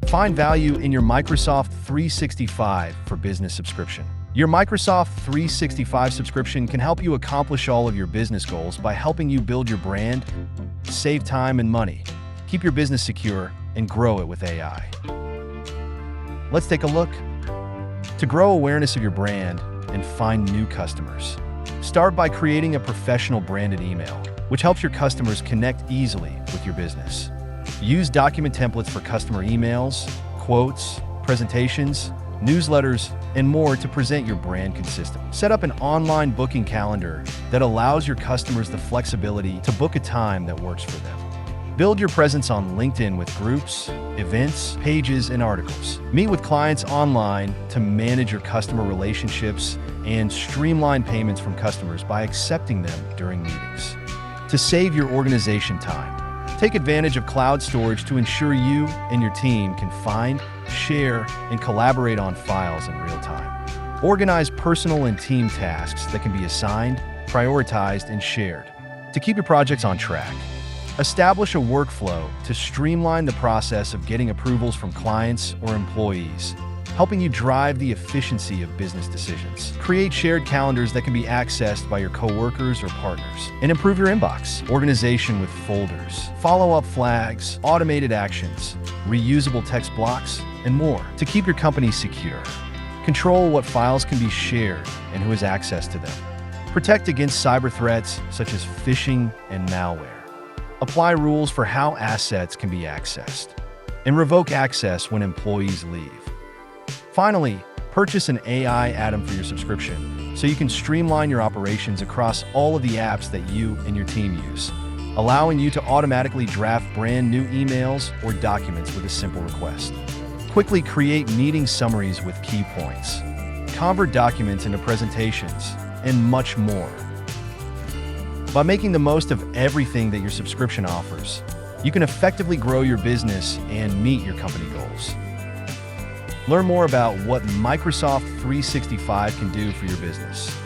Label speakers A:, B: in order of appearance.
A: Find value in your Microsoft 365 for Business subscription. Your Microsoft 365 subscription can help you accomplish all of your business goals by helping you build your brand, save time and money, keep your business secure, and grow it with AI. Let's take a look. To grow awareness of your brand and find new customers, start by creating a professional branded email, which helps your customers connect easily with your business. Use document templates for customer emails, quotes, presentations, newsletters, and more to present your brand consistently. Set up an online booking calendar that allows your customers the flexibility to book a time that works for them. Build your presence on LinkedIn with groups, events, pages, and articles. Meet with clients online to manage your customer relationships and streamline payments from customers by accepting them during meetings. To save your organization time, take advantage of cloud storage to ensure you and your team can find, share, and collaborate on files in real time. Organize personal and team tasks that can be assigned, prioritized, and shared to keep your projects on track. Establish a workflow to streamline the process of getting approvals from clients or employees, helping you drive the efficiency of business decisions. Create shared calendars that can be accessed by your coworkers or partners, and improve your inbox. Organization with folders, follow-up flags, automated actions, reusable text blocks, and more to keep your company secure. Control what files can be shared and who has access to them. Protect against cyber threats such as phishing and malware. Apply rules for how assets can be accessed, and revoke access when employees leave. Finally, purchase an AI add-on for your subscription so you can streamline your operations across all of the apps that you and your team use, allowing you to automatically draft brand new emails or documents with a simple request. Quickly create meeting summaries with key points, convert documents into presentations, and much more. By making the most of everything that your subscription offers, you can effectively grow your business and meet your company goals. Learn more about what Microsoft 365 can do for your business.